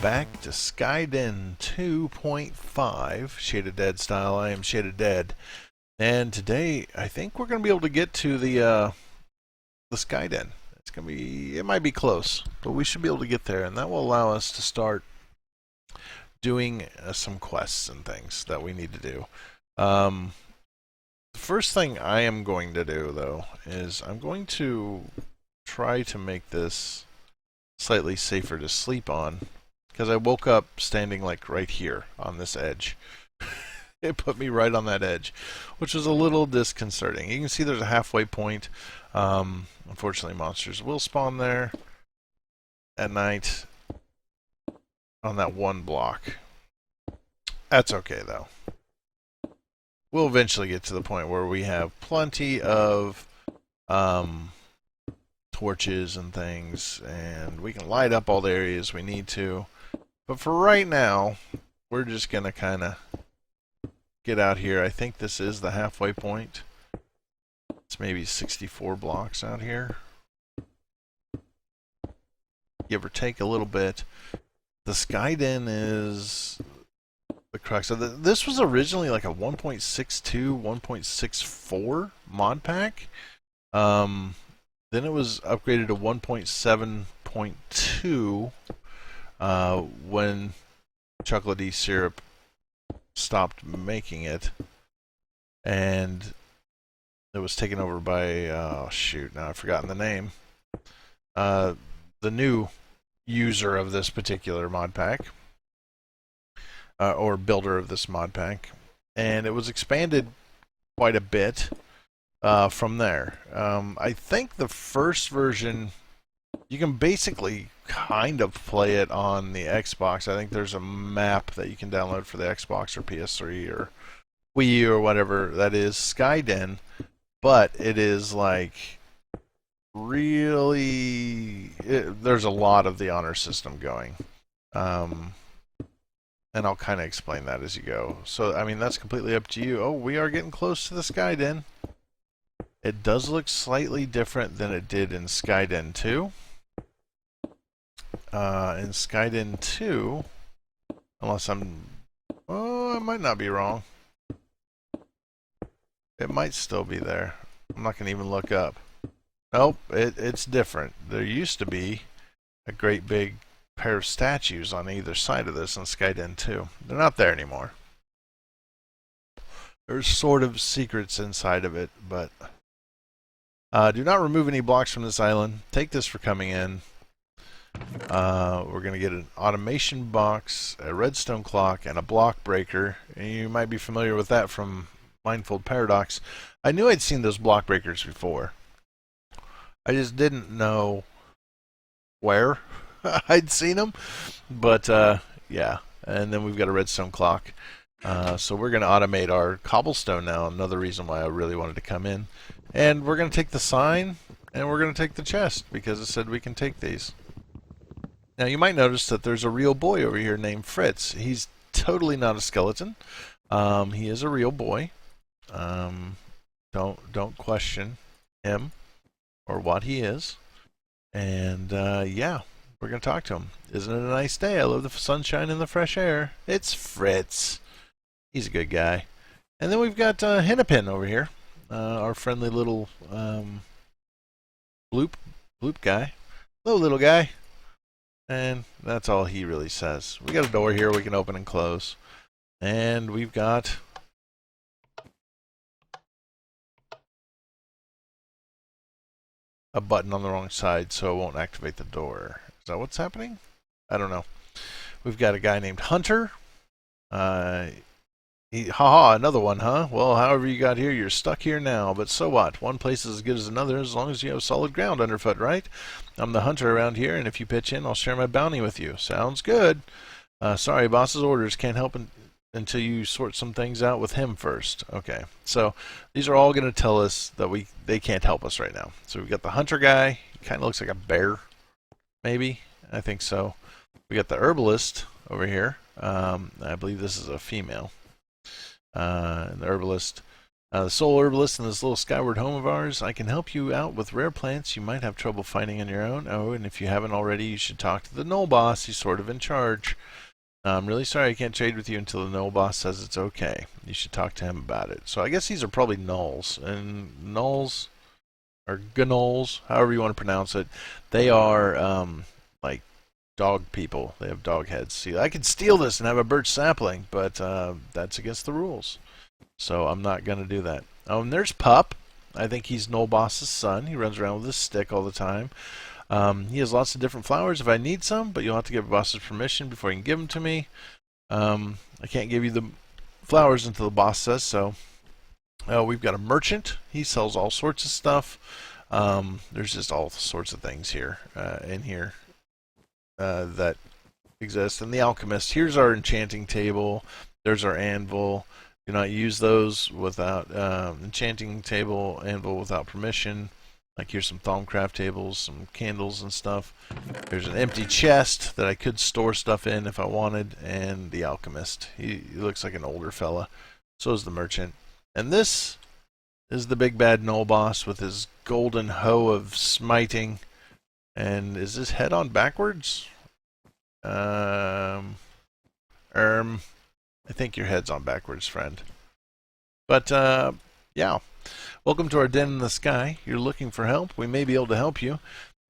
back to Skyden 2.5, Shaded Dead style. I am Shaded Dead, and today I think we're going to be able to get to the Skyden. It might be close, but we should be able to get there, and that will allow us to start doing some quests and things that we need to do. The first thing I am going to do, though, is I'm going to try to make this slightly safer to sleep on, because I woke up standing like right here on this edge. It put me right on that edge, which was a little disconcerting. You can see there's a halfway point. Unfortunately, monsters will spawn there at night on that one block. That's okay, though. We'll eventually get to the point where we have plenty of torches and things, and we can light up all the areas we need to. But for right now, we're just going to kind of get out here. I think this is the halfway point. It's maybe 64 blocks out here, give or take a little bit. The Skyden is the crux of it. This was originally like a 1.62, 1.64 mod pack. Then it was upgraded to 1.7.2 when Chocolatey Syrup stopped making it, and it was taken over by oh shoot, now I've forgotten the name. The new user of this particular mod pack, or builder of this mod pack, and it was expanded quite a bit from there. I think the first version, you can basically kind of play it on the Xbox. I think there's a map that you can download for the Xbox or PS3 or Wii U or whatever that is Skyden, but it is like really, there's a lot of the honor system going. And I'll kind of explain that as you go. So, I mean, that's completely up to you. Oh, we are getting close to the Skyden. It does look slightly different than it did in Skyden 2. In Skyden 2, unless oh, I might not be wrong. It might still be there. I'm not going to even look up. Nope, it's different. There used to be a great big pair of statues on either side of this in Skyden 2. They're not there anymore. There's sort of secrets inside of it, but do not remove any blocks from this island. Take this for coming in. We're going to get an automation box, a redstone clock, and a block breaker. And you might be familiar with that from Mindfold Paradox. I knew I'd seen those block breakers before. I just didn't know where I'd seen them. But yeah, and then we've got a redstone clock. So we're going to automate our cobblestone now. Another reason why I really wanted to come in. And we're going to take the sign, and we're going to take the chest, because it said we can take these. Now you might notice that there's a real boy over here named Fritz. He's totally not a skeleton. He is a real boy. Don't question him or what he is. And yeah, we're going to talk to him. Isn't it a nice day? I love the sunshine and the fresh air. It's Fritz. He's a good guy. And then we've got Hennepin over here. Our friendly little bloop guy. Hello, little guy. And that's all he really says. We got a door here we can open and close. And we've got a button on the wrong side, so it won't activate the door. Is that what's happening? I don't know. We've got a guy named Hunter. Haha, another one, huh? Well, however you got here, you're stuck here now. But so what? One place is as good as another as long as you have solid ground underfoot, right? I'm the hunter around here, and if you pitch in, I'll share my bounty with you. Sounds good. Sorry, boss's orders. Can't help until you sort some things out with him first. Okay, so these are all going to tell us that they can't help us right now. So we've got the hunter guy. He kind of looks like a bear, maybe. I think so. We got the herbalist over here. I believe this is a female. And the herbalist The soul herbalist in this little skyward home of ours, I can help you out with rare plants you might have trouble finding on your own. Oh, and if you haven't already, you should talk to the Knoll boss. He's sort of in charge. I'm really sorry I can't trade with you until the Knoll boss says it's okay. You should talk to him about it. So I guess these are probably gnolls. And gnolls, or gnolls, however you want to pronounce it, they are like dog people. They have dog heads. See, I could steal this and have a birch sapling, but that's against the rules. So I'm not going to do that. Oh, and there's Pup. I think he's Knoll Boss's son. He runs around with his stick all the time. He has lots of different flowers if I need some, but you'll have to give boss's permission before you can give them to me. I can't give you the flowers until the boss says so. We've got a merchant. He sells all sorts of stuff. There's just all sorts of things here in here that exist. And the alchemist. Here's our enchanting table. There's our anvil. Do not use those without enchanting table, anvil without permission. Like here's some Thaumcraft tables, some candles and stuff. There's an empty chest that I could store stuff in if I wanted, and the alchemist. He looks like an older fella. So is the merchant. And this is the big bad Knoll boss with his golden hoe of smiting. And is his head on backwards? I think your head's on backwards, friend. But, yeah. Welcome to our den in the sky. You're looking for help. We may be able to help you.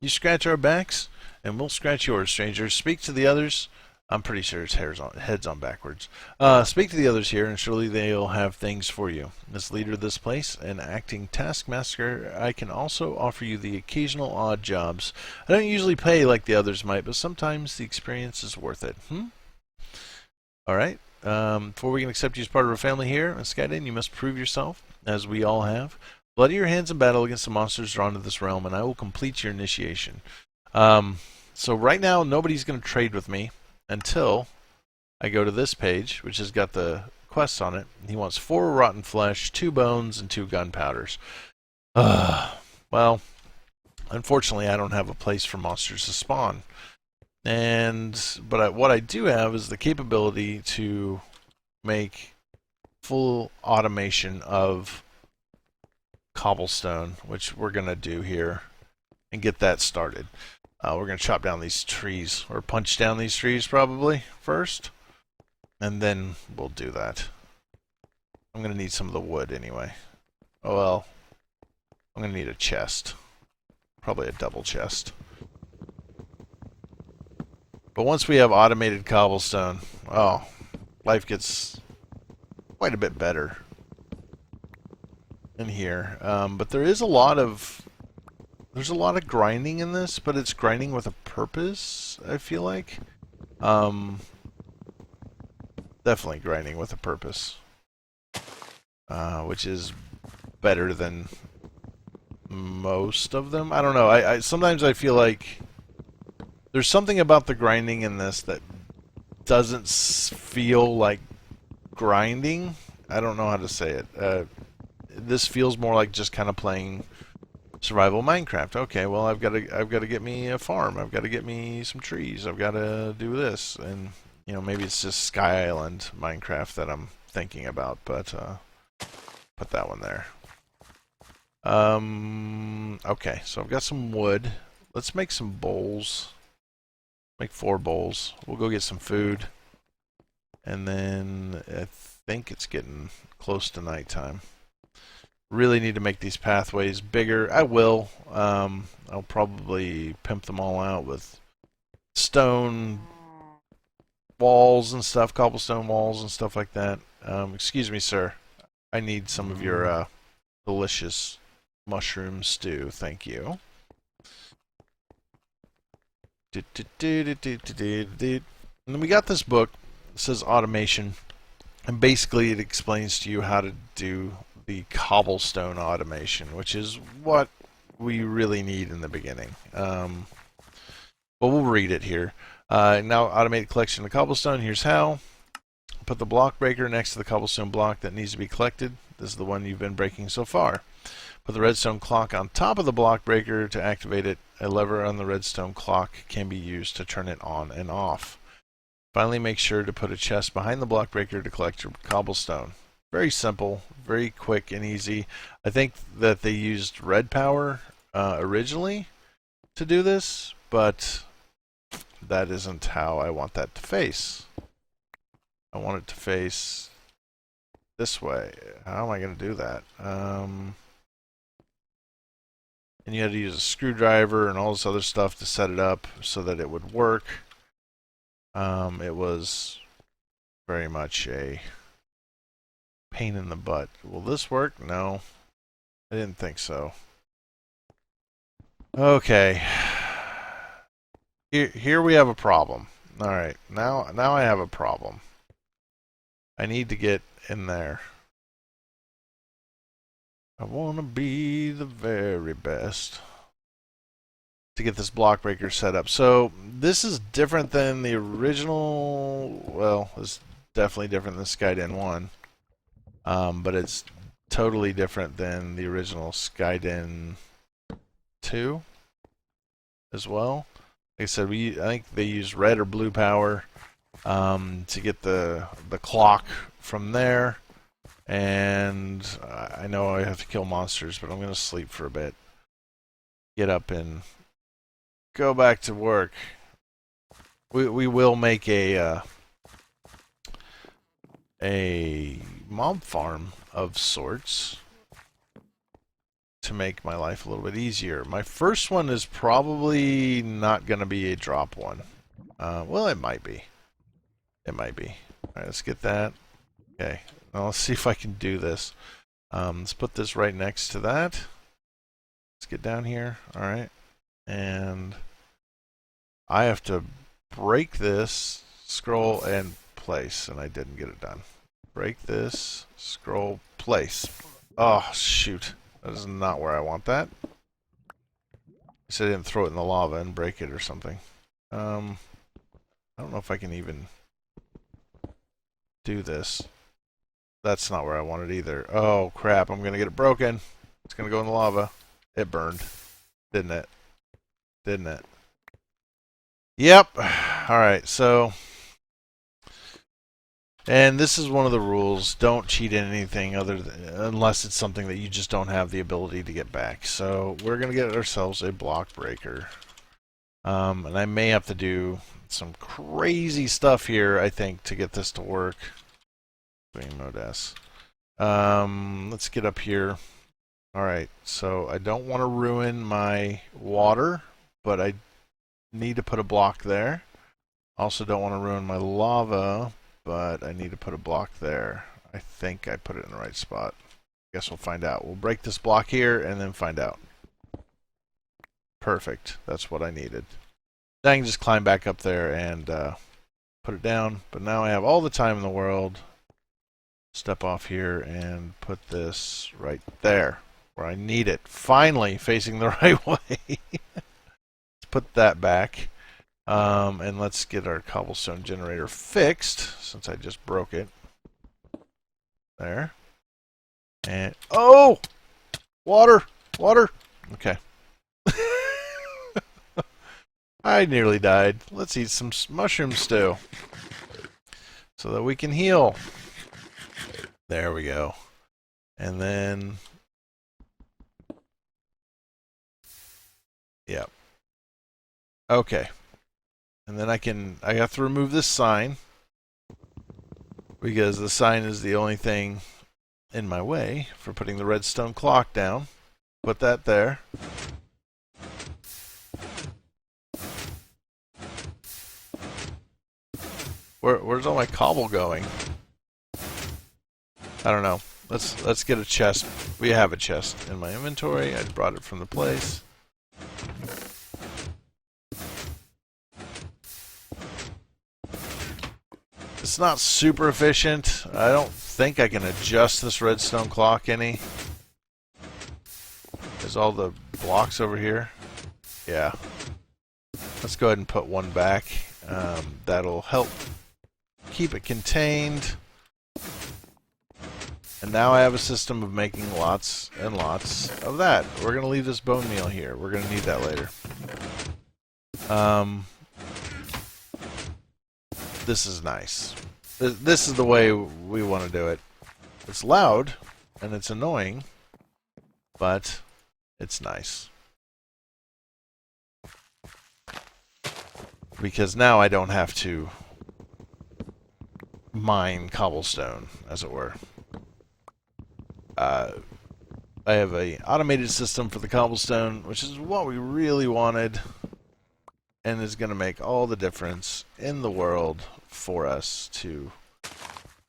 You scratch our backs, and we'll scratch yours, stranger. Speak to the others. I'm pretty sure his head's on backwards. Speak to the others here, and surely they'll have things for you. As leader of this place and acting taskmaster, I can also offer you the occasional odd jobs. I don't usually pay like the others might, but sometimes the experience is worth it. All right. Before we can accept you as part of our family here in Skyden, you must prove yourself, as we all have. Bloody your hands in battle against the monsters drawn to this realm, and I will complete your initiation. So right now, nobody's going to trade with me until I go to this page, which has got the quests on it. He wants 4 rotten flesh, 2 bones, and 2 gunpowders. Well, unfortunately, I don't have a place for monsters to spawn. But what I do have is the capability to make full automation of cobblestone, which we're going to do here and get that started. We're going to chop down these trees, or punch down these trees probably first, and then we'll do that. I'm going to need some of the wood anyway. Oh well, I'm going to need a chest. Probably a double chest. But once we have automated cobblestone, oh, life gets quite a bit better in here. But there's a lot of grinding in this, but it's grinding with a purpose, I feel like. Definitely grinding with a purpose. Which is better than most of them. I don't know. I sometimes I feel like there's something about the grinding in this that doesn't feel like grinding. I don't know how to say it. This feels more like just kind of playing survival Minecraft. Okay, well I've got to get me a farm. I've got to get me some trees. I've got to do this, and you know, maybe it's just Sky Island Minecraft that I'm thinking about. But put that one there. Okay, so I've got some wood. Let's make some bowls. Make 4 bowls. We'll go get some food. And then I think it's getting close to nighttime. Really need to make these pathways bigger. I will. I'll probably pimp them all out with stone walls and stuff, cobblestone walls and stuff like that. Excuse me, sir. I need some of your delicious mushroom stew. Thank you. And then we got this book. It says automation, and basically it explains to you how to do the cobblestone automation, which is what we really need in the beginning. But we'll read it here. Now automated collection of cobblestone. Here's how. Put the block breaker next to the cobblestone block that needs to be collected. This is the one you've been breaking so far. Put the redstone clock on top of the block breaker to activate it. A lever on the redstone clock can be used to turn it on and off. Finally, make sure to put a chest behind the block breaker to collect your cobblestone. Very simple, very quick and easy. I think that they used red power originally to do this, but that isn't how I want that to face. I want it to face this way. How am I going to do that? And you had to use a screwdriver and all this other stuff to set it up so that it would work. It was very much a pain in the butt. Will this work? No, I didn't think so. Okay. Here we have a problem. All right, now I have a problem. I need to get in there. I want to be the very best to get this block breaker set up. So this is different than the original. Well, it's definitely different than Skyden 1, but it's totally different than the original Skyden 2 as well. Like I said, I think they used red or blue power to get the clock from there. And I know I have to kill monsters, but I'm going to sleep for a bit. Get up and go back to work. We will make a mob farm of sorts to make my life a little bit easier. My first one is probably not going to be a drop one. Well, it might be. It might be. All right, let's get that. Okay. Now let's see if I can do this. Let's put this right next to that. Let's get down here. All right. And I have to break this, scroll, and place. And I didn't get it done. Break this, scroll, place. Oh, shoot. That is not where I want that. I said I didn't throw it in the lava and break it or something. I don't know if I can even do this. That's not where I want it either. Oh, crap. I'm going to get it broken. It's going to go in the lava. It burned. Didn't it? Didn't it? Yep. Alright, so... And this is one of the rules. Don't cheat in anything unless it's something that you just don't have the ability to get back. So we're going to get ourselves a block breaker. And I may have to do some crazy stuff here, I think, to get this to work. Mode S. Let's get up here. Alright, so I don't want to ruin my water, but I need to put a block there. Also don't want to ruin my lava, but I need to put a block there. I think I put it in the right spot. Guess we'll find out. We'll break this block here and then find out. Perfect. That's what I needed. Then I can just climb back up there and put it down. But now I have all the time in the world. Step off here and put this right there where I need it. Finally facing the right way. Let's put that back. And let's get our cobblestone generator fixed since I just broke it. There. And oh! Water! Water! Okay. I nearly died. Let's eat some mushroom stew so that we can heal. There we go. And then... Yep. Okay. And then I have to remove this sign because the sign is the only thing in my way for putting the redstone clock down. Put that there. Where's all my cobble going? I don't know. Let's get a chest. We have a chest in my inventory. I brought it from the place. It's not super efficient. I don't think I can adjust this redstone clock any. There's all the blocks over here. Yeah. Let's go ahead and put one back. That'll help keep it contained. And now I have a system of making lots and lots of that. We're going to leave this bone meal here. We're going to need that later. This is nice. This is the way we want to do it. It's loud and it's annoying, but it's nice. Because now I don't have to mine cobblestone, as it were. I have an automated system for the cobblestone, which is what we really wanted, and is going to make all the difference in the world for us to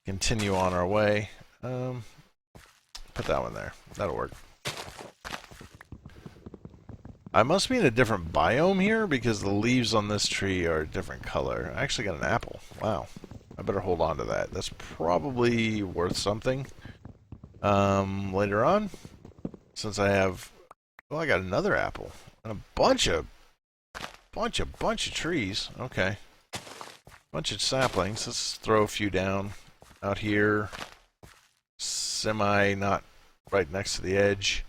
continue on our way. Put that one there. That'll work. I must be in a different biome here because the leaves on this tree are a different color. I actually got an apple. Wow. I better hold on to that. That's probably worth something later on. Since I have... Well, I got another apple. And a bunch of trees. Okay. Bunch of saplings. Let's throw a few down out here. Semi not right next to the edge.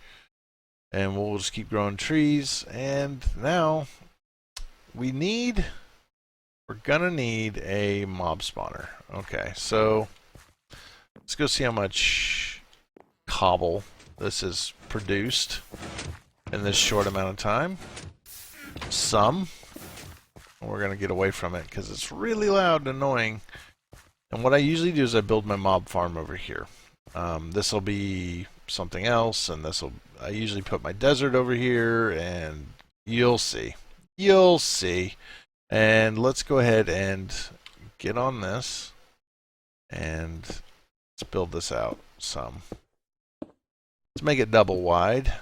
And we'll just keep growing trees. And now we're gonna need a mob spawner. Okay, so let's go see how much cobble this is produced in this short amount of time. Some. We're gonna get away from it because it's really loud and annoying. And what I usually do is I build my mob farm over here. This will be something else, and I usually put my desert over here, and you'll see. You'll see. And let's go ahead and get on this, and let's build this out some. Let's make it double wide.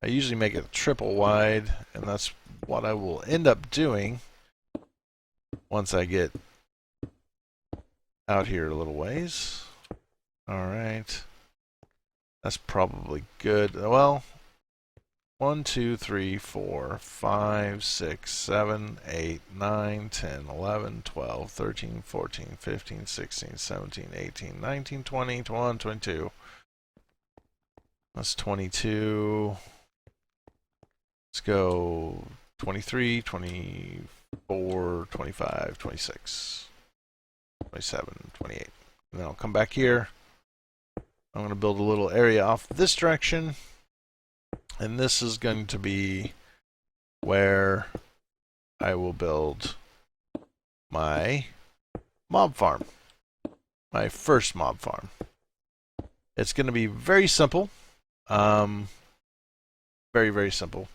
I usually make it triple wide, and that's what I will end up doing once I get out here a little ways. Alright. That's probably good. Well, 1, 2, 3, 4, 5, 6, 7, 8, 9, 10, 11, 12, 13, 14, 15, 16, 17, 18, 19, 20, 21, 22. That's 22. Let's go 23, 24, 25, 26, 27, 28. And then I'll come back here. I'm going to build a little area off this direction. And this is going to be where I will build my mob farm. My first mob farm. It's going to be very simple. Very, very simple.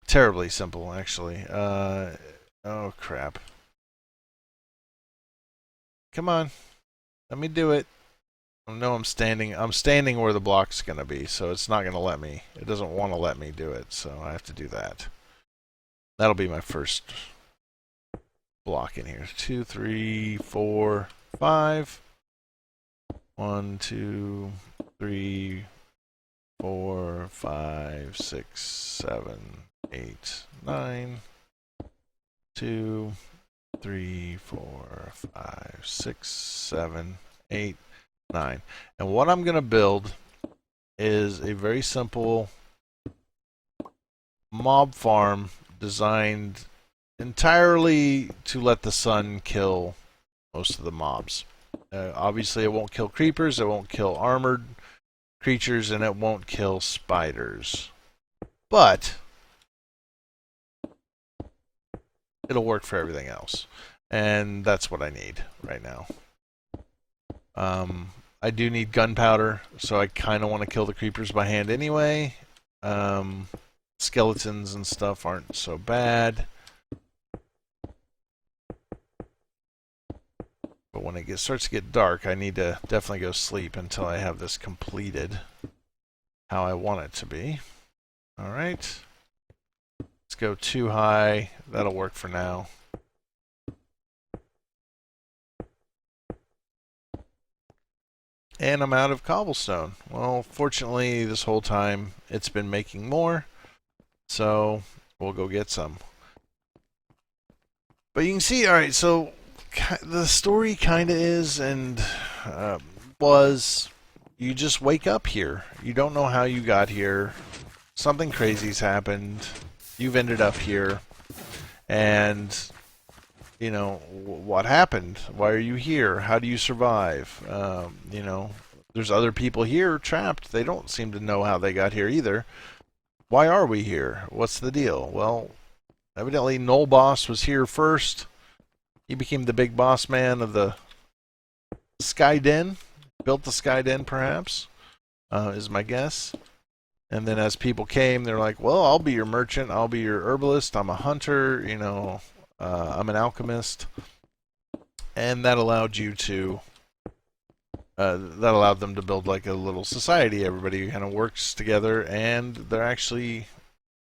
Terribly simple, actually. Oh, crap. Come on. Let me do it. No, I'm standing where the block's going to be, so it's not going to let me. It doesn't want to let me do it, so I have to do that. That'll be my first block in here. 2, 3, 4, 5. 1, 2, 3, 4, 5, 6, 7, 8, 9. 2, 3, 4, 5, 6, 7, 8, 9. And what I'm going to build is a very simple mob farm designed entirely to let the sun kill most of the mobs. Obviously, it won't kill creepers, it won't kill armored creatures, and it won't kill spiders. But it'll work for everything else. And that's what I need right now. I do need gunpowder, so I kind of want to kill the creepers by hand anyway. Skeletons and stuff aren't so bad. But when it starts to get dark, I need to definitely go sleep until I have this completed how I want it to be. Alright. Let's go 2 high. That'll work for now. And I'm out of cobblestone. Well, fortunately, this whole time it's been making more. So we'll go get some. But you can see, alright, so the story kind of is and was you just wake up here. You don't know how you got here. Something crazy's happened. You've ended up here. And you know, what happened? Why are you here? How do you survive? You know, there's other people here trapped. They don't seem to know how they got here either. Why are we here? What's the deal? Well, evidently Null Boss was here first. He became the big boss man of the Sky Den. Built the Sky Den, perhaps, is my guess. And then as people came, they're like, well, I'll be your merchant. I'll be your herbalist. I'm a hunter. You know, I'm an alchemist. And that allowed you to, that allowed them to build like a little society. Everybody kind of works together, and there actually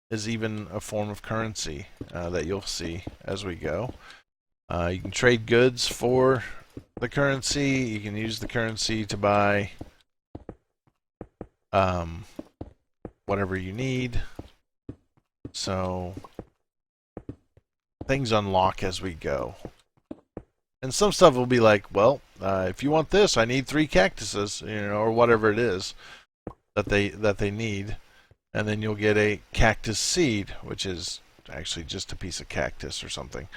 is even a form of currency that you'll see as we go. You can trade goods for the currency. You can use the currency to buy whatever you need. So things unlock as we go. And some stuff will be like, well, if you want this, I need 3 cactuses, you know, or whatever it is that they need. And then you'll get a cactus seed, which is actually just a piece of cactus or something.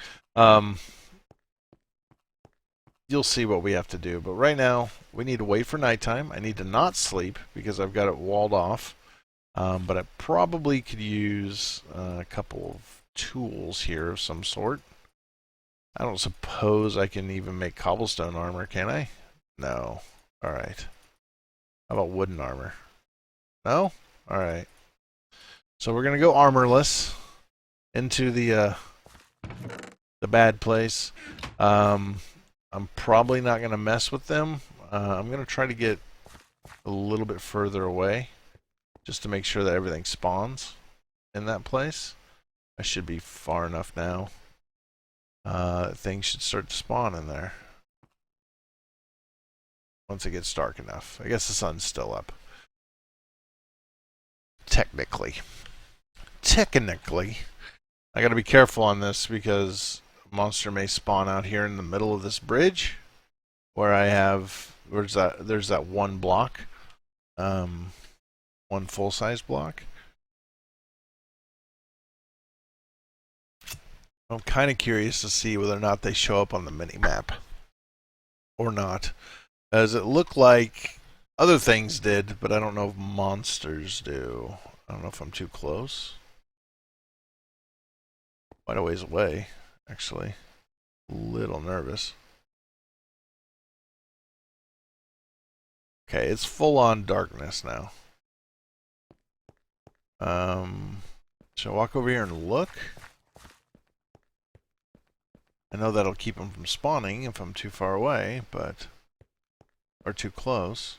You'll see what we have to do. But right now, we need to wait for nighttime. I need to not sleep because I've got it walled off. But I probably could use a couple of tools here of some sort. I don't suppose I can even make cobblestone armor, can I? No. Alright. How about wooden armor? No? Alright. So we're going to go armorless into the bad place. I'm probably not going to mess with them. I'm going to try to get a little bit further away just to make sure that everything spawns in that place. I should be far enough now. Things should start to spawn in there once it gets dark enough. I guess the sun's still up. Technically. I gotta be careful on this because a monster may spawn out here in the middle of this bridge where I have, there's that one block, one full-size block. I'm kind of curious to see whether or not they show up on the mini-map or not, as it looked like other things did, but I don't know if monsters do. I don't know if I'm too close. Quite a ways away, actually. A little nervous. Okay, it's full-on darkness now. Should I walk over here and look? I know that'll keep them from spawning if I'm too far away, but... or too close.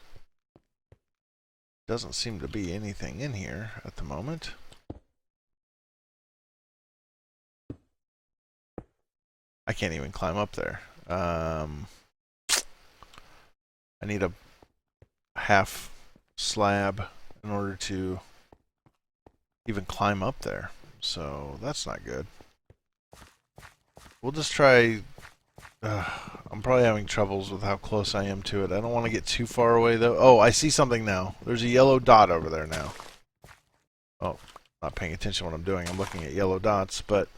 Doesn't seem to be anything in here at the moment. I can't even climb up there. I need a half slab in order to even climb up there. So that's not good. We'll just try... I'm probably having troubles with how close I am to it. I don't want to get too far away, though. Oh, I see something now. There's a yellow dot over there now. Oh, not paying attention to what I'm doing. I'm looking at yellow dots, but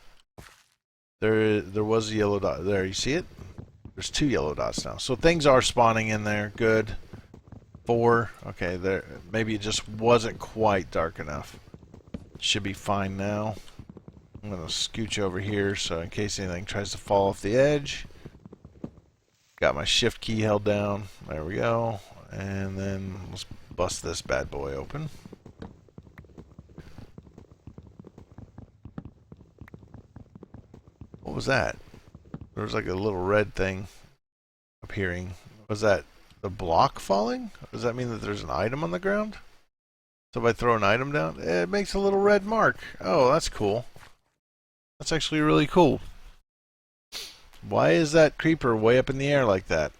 there was a yellow dot. There, you see it? There's 2 yellow dots now. So things are spawning in there. Good. 4. Okay, there. Maybe it just wasn't quite dark enough. Should be fine now. I'm going to scooch over here so in case anything tries to fall off the edge. Got my shift key held down. There we go. And then let's bust this bad boy open. What was that? There was like a little red thing appearing. Was that the block falling? Does that mean that there's an item on the ground? So if I throw an item down, it makes a little red mark. Oh, that's cool. That's actually really cool. Why is that creeper way up in the air like that?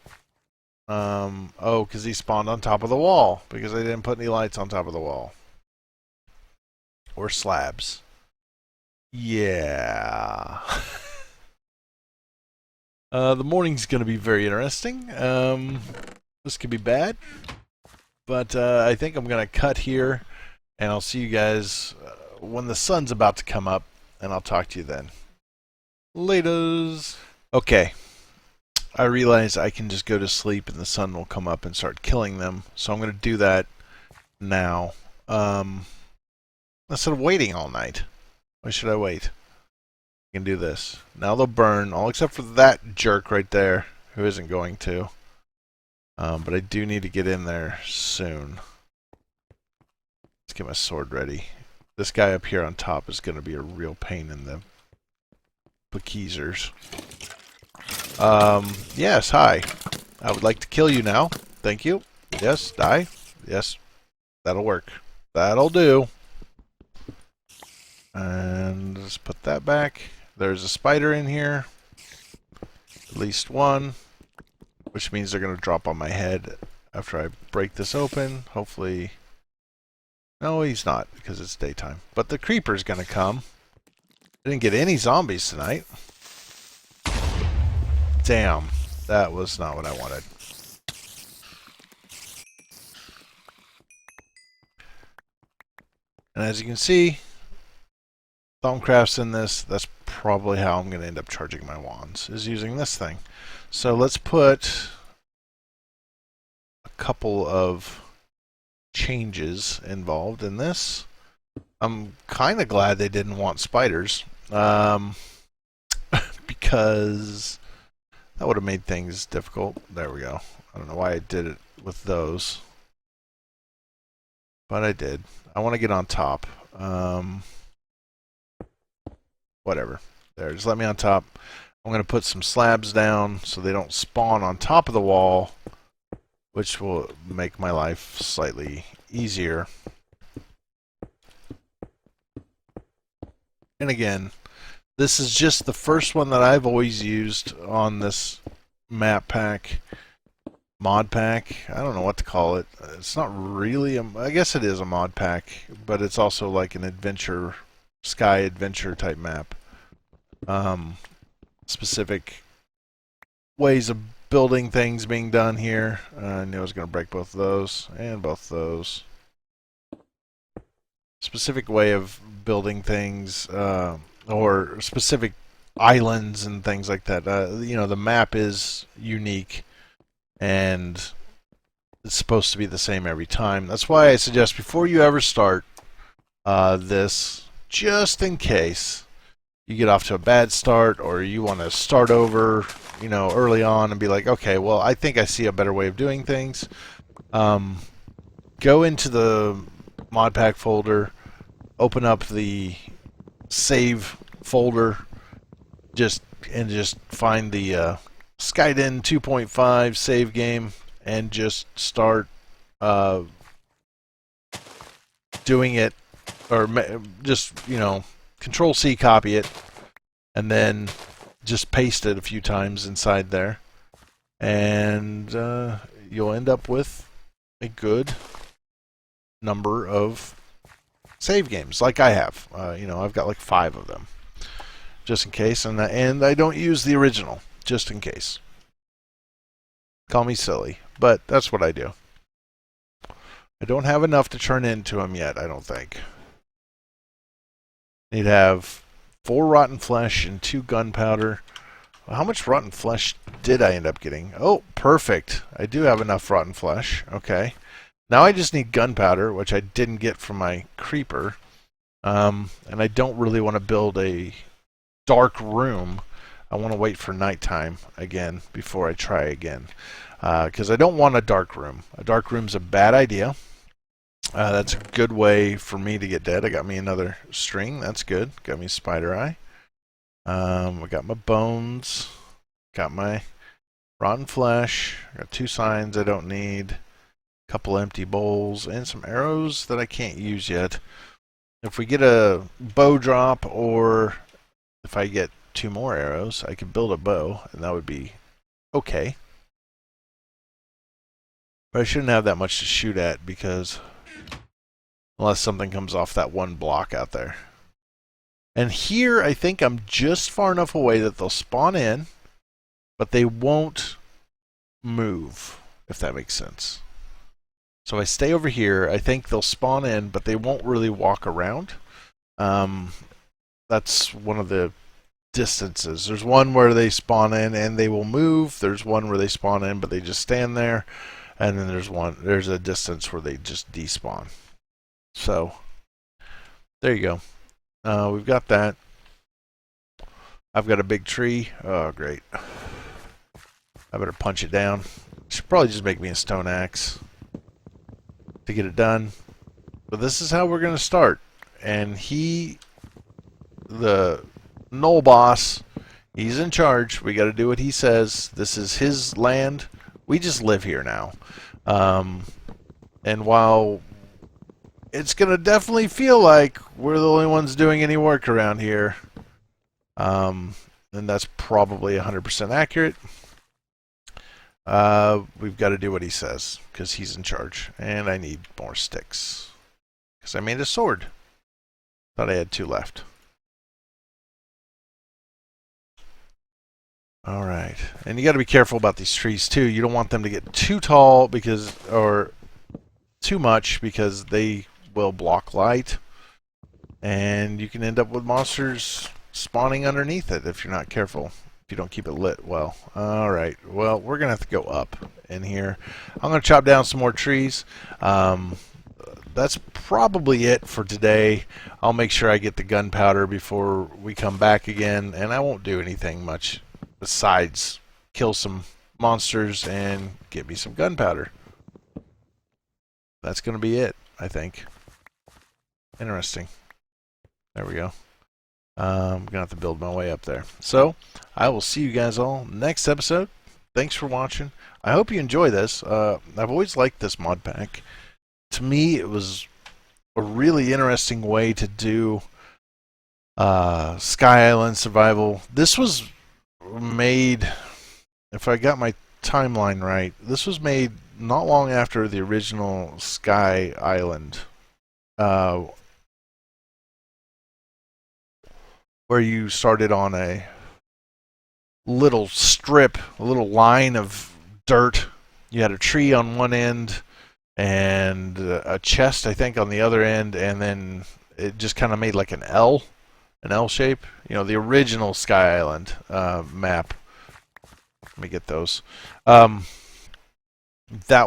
Oh, because he spawned on top of the wall. Because I didn't put any lights on top of the wall. Or slabs. Yeah. The morning's going to be very interesting. This could be bad. But I think I'm going to cut here. And I'll see you guys when the sun's about to come up. And I'll talk to you then. Laters. Okay, I realize I can just go to sleep and the sun will come up and start killing them. So I'm going to do that now. Instead of waiting all night. Why should I wait? I can do this. Now they'll burn, all except for that jerk right there, who isn't going to. But I do need to get in there soon. Let's get my sword ready. This guy up here on top is going to be a real pain in the bekeezers. Yes, hi. I would like to kill you now. Thank you. Yes, die. Yes, that'll work. That'll do. And let's put that back. There's a spider in here. At least one. Which means they're going to drop on my head after I break this open. Hopefully... No, he's not, because it's daytime. But the creeper's going to come. I didn't get any zombies tonight. Damn. That was not what I wanted. And as you can see, Thaumcraft's in this. That's probably how I'm going to end up charging my wands, is using this thing. So let's put a couple of changes involved in this. I'm kind of glad they didn't want spiders, because that would have made things difficult. There we go. I don't know why I did it with those, but I did. I want to get on top. Whatever. There, just let me on top. I'm going to put some slabs down so they don't spawn on top of the wall, which will make my life slightly easier. And again, this is just the first one that I've always used on this map pack, mod pack. I don't know what to call it. It's not really I guess it is a mod pack, but it's also like an adventure, sky adventure type map. Specific ways of building things being done here. I knew I was going to break both of those and both of those. Specific way of building things, or specific islands and things like that. You know, the map is unique and it's supposed to be the same every time. That's why I suggest before you ever start this, just in case you get off to a bad start or you want to start over, you know, early on and be like, okay, well, I think I see a better way of doing things. Go into the mod pack folder, open up the save folder, just find the Skyden 2.5 save game and just start doing it, or just, you know, Control C, copy it, and then just paste it a few times inside there, and you'll end up with a good number of save games, like I have. You know, I've got like 5 of them, just in case, and I don't use the original, just in case. Call me silly, but that's what I do. I don't have enough to turn into them yet, I don't think. Need to have 4 rotten flesh and 2 gunpowder. Well, how much rotten flesh did I end up getting? Oh, perfect. I do have enough rotten flesh. Okay. Now I just need gunpowder, which I didn't get from my creeper. And I don't really want to build a dark room. I want to wait for nighttime again before I try again. Because I don't want a dark room. A dark room's a bad idea. That's a good way for me to get dead. I got me another string. That's good. Got me spider eye. I got my bones. Got my rotten flesh. Got 2 signs I don't need. A couple empty bowls and some arrows that I can't use yet. If we get a bow drop, or if I get 2 more arrows, I could build a bow, and that would be okay. But I shouldn't have that much to shoot at, because unless something comes off that one block out there. And here, I think I'm just far enough away that they'll spawn in, but they won't move, if that makes sense. So I stay over here. I think they'll spawn in, but they won't really walk around. That's one of the distances. There's one where they spawn in and they will move. There's one where they spawn in but they just stand there. And then there's a distance where they just despawn. So, there you go. We've got that. I've got a big tree. Oh, great. I better punch it down. Should probably just make me a stone axe to get it done. But this is how we're going to start. And the Null boss, he's in charge. We got to do what he says. This is his land. We just live here now. And while it's going to definitely feel like we're the only ones doing any work around here, and that's probably 100% accurate, we've got to do what he says, because he's in charge. And I need more sticks, because I made a sword. Thought I had 2 left. Alright, and you got to be careful about these trees too. You don't want them to get too tall or too much, because they will block light, and you can end up with monsters spawning underneath it if you're not careful, if you don't keep it lit well. Alright, well, we're going to have to go up in here. I'm going to chop down some more trees. That's probably it for today. I'll make sure I get the gunpowder before we come back again, and I won't do anything much besides kill some monsters and get me some gunpowder. That's going to be it, I think. Interesting. There we go. I'm going to have to build my way up there. So, I will see you guys all next episode. Thanks for watching. I hope you enjoy this. I've always liked this mod pack. To me, it was a really interesting way to do Sky Island survival. This was made, if I got my timeline right, this was made not long after the original Sky Island, where you started on a little strip, a little line of dirt. You had a tree on one end and a chest, I think, on the other end, and then it just kind of made like an L shape. You know, the original Sky Island map. Let me get those. That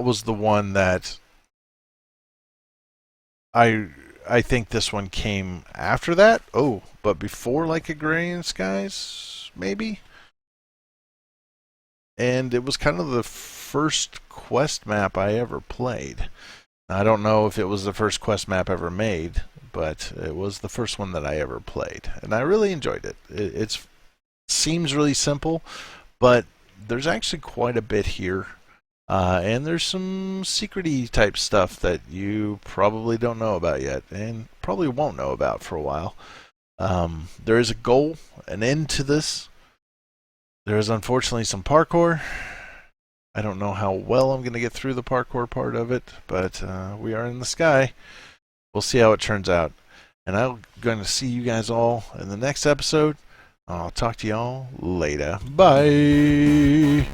was the one that I think this one came after that. Oh, but before like Agrarian Skies, maybe? And it was kind of the first quest map I ever played. I don't know if it was the first quest map ever made, but it was the first one that I ever played, and I really enjoyed it. It seems really simple, but there's actually quite a bit here, and there's some secret-y type stuff that you probably don't know about yet, and probably won't know about for a while. There is a goal, an end to this. There is unfortunately some parkour. I don't know how well I'm going to get through the parkour part of it, but we are in the sky. We'll see how it turns out. And I'm going to see you guys all in the next episode. I'll talk to y'all later. Bye!